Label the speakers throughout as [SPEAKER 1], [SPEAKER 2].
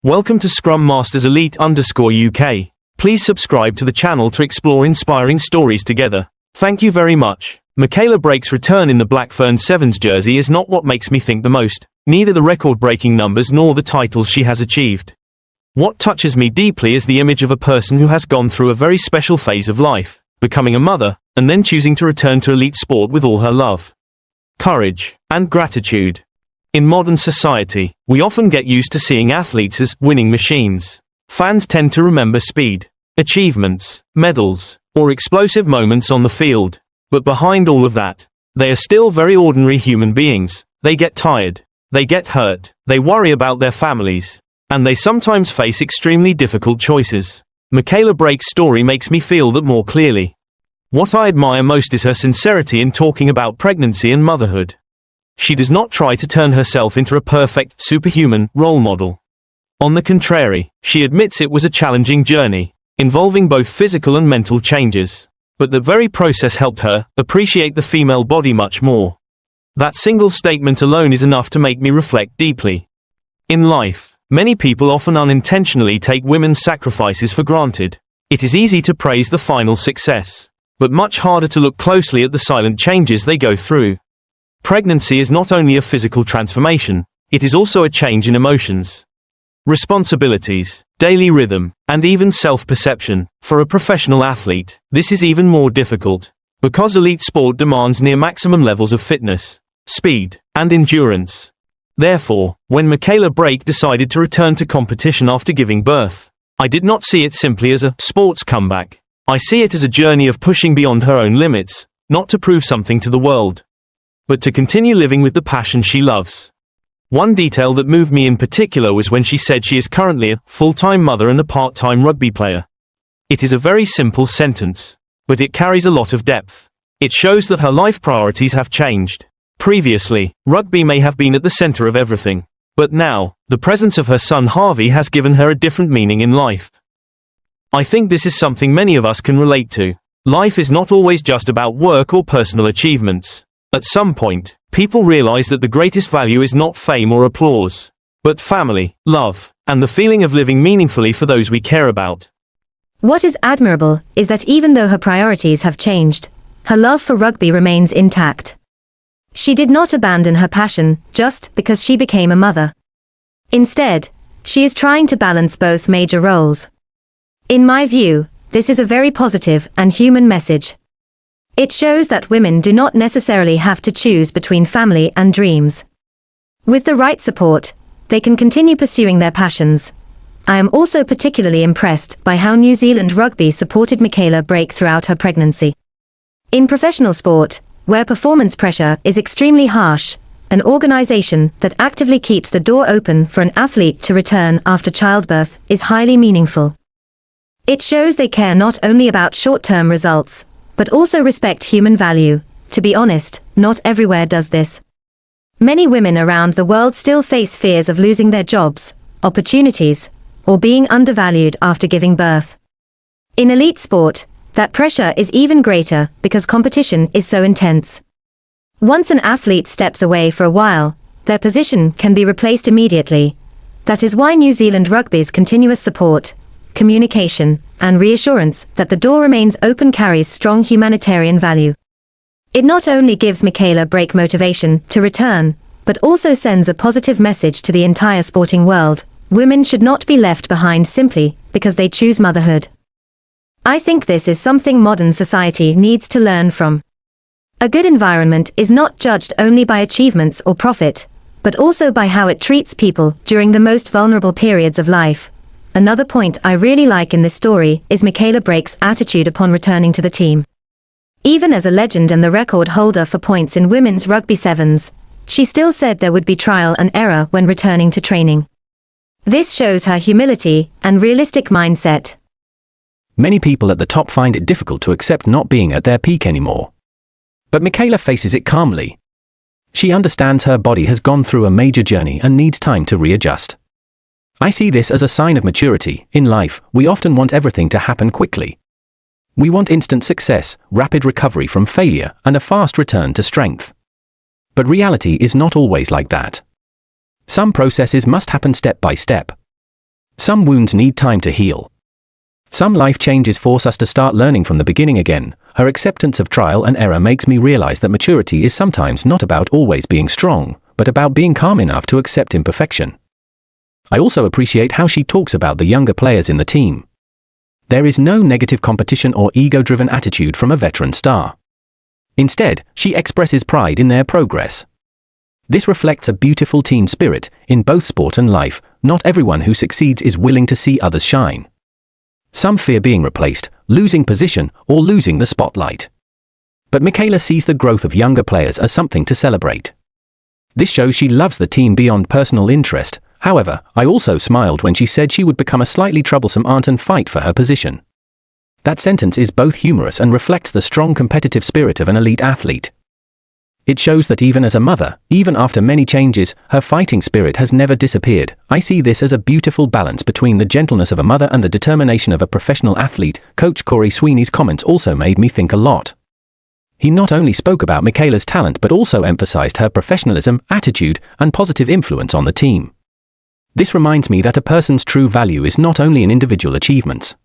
[SPEAKER 1] Welcome to Scrum Masters Elite_UK. Please subscribe to the channel to explore inspiring stories together. Thank you very much. Michaela Blyde's return in the Black Ferns Sevens jersey is not what makes me think the most, neither the record-breaking numbers nor the titles she has achieved. What touches me deeply is the image of a person who has gone through a very special phase of life, becoming a mother, and then choosing to return to elite sport with all her love, courage, and gratitude. In modern society, we often get used to seeing athletes as winning machines. Fans tend to remember speed, achievements, medals, or explosive moments on the field. But behind all of that, they are still very ordinary human beings. They get tired, they get hurt, they worry about their families, and they sometimes face extremely difficult choices. Michaela Blyde's story makes me feel that more clearly. What I admire most is her sincerity in talking about pregnancy and motherhood. She does not try to turn herself into a perfect, superhuman role model. On the contrary, she admits it was a challenging journey, involving both physical and mental changes. But the very process helped her appreciate the female body much more. That single statement alone is enough to make me reflect deeply. In life, many people often unintentionally take women's sacrifices for granted. It is easy to praise the final success, but much harder to look closely at the silent changes they go through. Pregnancy is not only a physical transformation, it is also a change in emotions, responsibilities, daily rhythm, and even self-perception. For a professional athlete, this is even more difficult, because elite sport demands near maximum levels of fitness, speed, and endurance. Therefore, when Michaela Blyde decided to return to competition after giving birth, I did not see it simply as a sports comeback. I see it as a journey of pushing beyond her own limits, not to prove something to the world, but to continue living with the passion she loves. One detail that moved me in particular was when she said she is currently a full-time mother and a part-time rugby player. It is a very simple sentence, but it carries a lot of depth. It shows that her life priorities have changed. Previously, rugby may have been at the center of everything, but now, the presence of her son Harvey has given her a different meaning in life. I think this is something many of us can relate to. Life is not always just about work or personal achievements. At some point, people realize that the greatest value is not fame or applause, but family, love, and the feeling of living meaningfully for those we care about.
[SPEAKER 2] What is admirable is that even though her priorities have changed, her love for rugby remains intact. She did not abandon her passion just because she became a mother. Instead, she is trying to balance both major roles. In my view, this is a very positive and human message. It shows that women do not necessarily have to choose between family and dreams. With the right support, they can continue pursuing their passions. I am also particularly impressed by how New Zealand Rugby supported Michaela Blyde throughout her pregnancy. In professional sport, where performance pressure is extremely harsh, an organization that actively keeps the door open for an athlete to return after childbirth is highly meaningful. It shows they care not only about short-term results, but also respect human value. To be honest, not everywhere does this. Many women around the world still face fears of losing their jobs, opportunities, or being undervalued after giving birth. In elite sport, that pressure is even greater because competition is so intense. Once an athlete steps away for a while, their position can be replaced immediately. That is why New Zealand Rugby's continuous support, communication, and reassurance that the door remains open carries strong humanitarian value. It not only gives Michaela Blyde motivation to return, but also sends a positive message to the entire sporting world. Women should not be left behind simply because they choose motherhood. I think this is something modern society needs to learn from. A good environment is not judged only by achievements or profit, but also by how it treats people during the most vulnerable periods of life. Another point I really like in this story is Michaela Blyde's attitude upon returning to the team. Even as a legend and the record holder for points in women's rugby sevens, she still said there would be trial and error when returning to training. This shows her humility and realistic mindset.
[SPEAKER 3] Many people at the top find it difficult to accept not being at their peak anymore. But Michaela faces it calmly. She understands her body has gone through a major journey and needs time to readjust. I see this as a sign of maturity. In life, we often want everything to happen quickly. We want instant success, rapid recovery from failure, and a fast return to strength. But reality is not always like that. Some processes must happen step by step. Some wounds need time to heal. Some life changes force us to start learning from the beginning again. Her acceptance of trial and error makes me realize that maturity is sometimes not about always being strong, but about being calm enough to accept imperfection. I also appreciate how she talks about the younger players in the team. There is no negative competition or ego-driven attitude from a veteran star. Instead, she expresses pride in their progress. This reflects a beautiful team spirit. In both sport and life, not everyone who succeeds is willing to see others shine. Some fear being replaced, losing position, or losing the spotlight. But Michaela sees the growth of younger players as something to celebrate. This shows she loves the team beyond personal interest. However, I also smiled when she said she would become a slightly troublesome aunt and fight for her position. That sentence is both humorous and reflects the strong competitive spirit of an elite athlete. It shows that even as a mother, even after many changes, her fighting spirit has never disappeared. I see this as a beautiful balance between the gentleness of a mother and the determination of a professional athlete. Coach Corey Sweeney's comments also made me think a lot. He not only spoke about Michaela's talent but also emphasized her professionalism, attitude, and positive influence on the team. This reminds me that a person's true value is not only in individual achievements.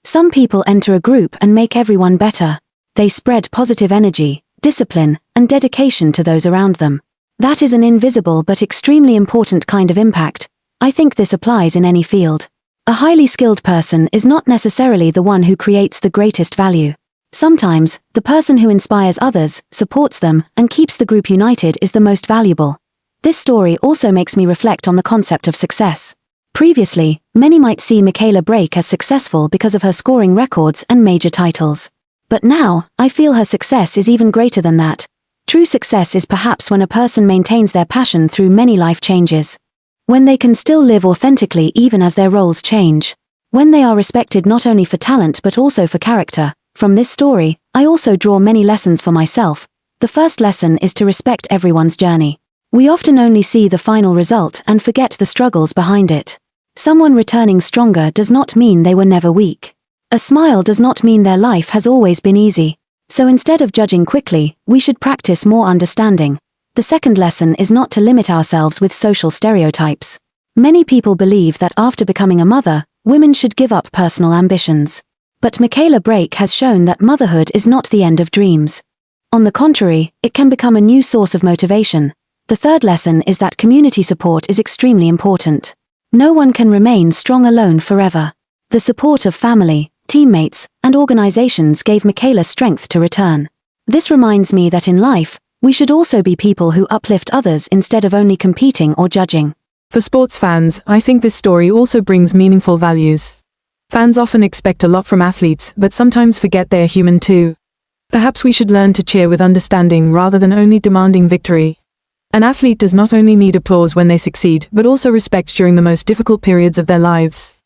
[SPEAKER 4] Some people enter a group and make everyone better. They spread positive energy, discipline, and dedication to those around them. That is an invisible but extremely important kind of impact. I think this applies in any field. A highly skilled person is not necessarily the one who creates the greatest value. Sometimes, the person who inspires others, supports them, and keeps the group united is the most valuable. This story also makes me reflect on the concept of success. Previously, many might see Michaela Blyde as successful because of her scoring records and major titles. But now, I feel her success is even greater than that. True success is perhaps when a person maintains their passion through many life changes. When they can still live authentically even as their roles change. When they are respected not only for talent but also for character. From this story, I also draw many lessons for myself. The first lesson is to respect everyone's journey. We often only see the final result and forget the struggles behind it. Someone returning stronger does not mean they were never weak. A smile does not mean their life has always been easy. So instead of judging quickly, we should practice more understanding. The second lesson is not to limit ourselves with social stereotypes. Many people believe that after becoming a mother, women should give up personal ambitions. But Michaela Blyde has shown that motherhood is not the end of dreams. On the contrary, it can become a new source of motivation. The third lesson is that community support is extremely important. No one can remain strong alone forever. The support of family, teammates, and organizations gave Michaela strength to return. This reminds me that in life, we should also be people who uplift others instead of only competing or judging.
[SPEAKER 5] For sports fans, I think this story also brings meaningful values. Fans often expect a lot from athletes, but sometimes forget they are human too. Perhaps we should learn to cheer with understanding rather than only demanding victory. An athlete does not only need applause when they succeed, but also respect during the most difficult periods of their lives.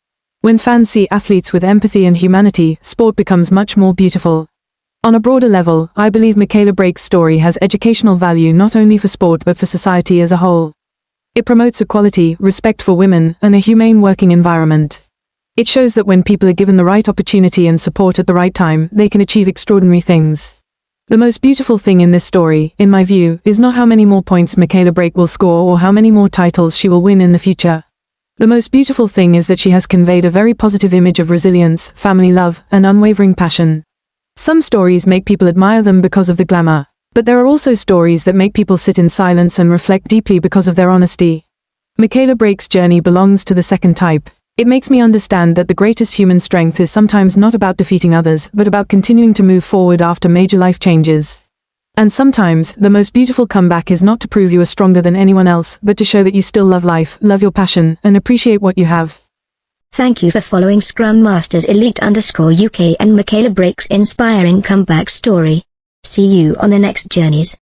[SPEAKER 5] When fans see athletes with empathy and humanity, sport becomes much more beautiful. On a broader level, I believe Michaela Blyde's story has educational value not only for sport but for society as a whole. It promotes equality, respect for women, and a humane working environment. It shows that when people are given the right opportunity and support at the right time, they can achieve extraordinary things. The most beautiful thing in this story, in my view, is not how many more points Michaela Blyde will score or how many more titles she will win in the future. The most beautiful thing is that she has conveyed a very positive image of resilience, family love, and unwavering passion. Some stories make people admire them because of the glamour, but there are also stories that make people sit in silence and reflect deeply because of their honesty. Michaela Blyde's journey belongs to the second type. It makes me understand that the greatest human strength is sometimes not about defeating others, but about continuing to move forward after major life changes. And sometimes, the most beautiful comeback is not to prove you are stronger than anyone else, but to show that you still love life, love your passion, and appreciate what you have.
[SPEAKER 6] Thank you for following Scrum Masters Elite_UK and Michaela Blyde's inspiring comeback story. See you on the next journeys.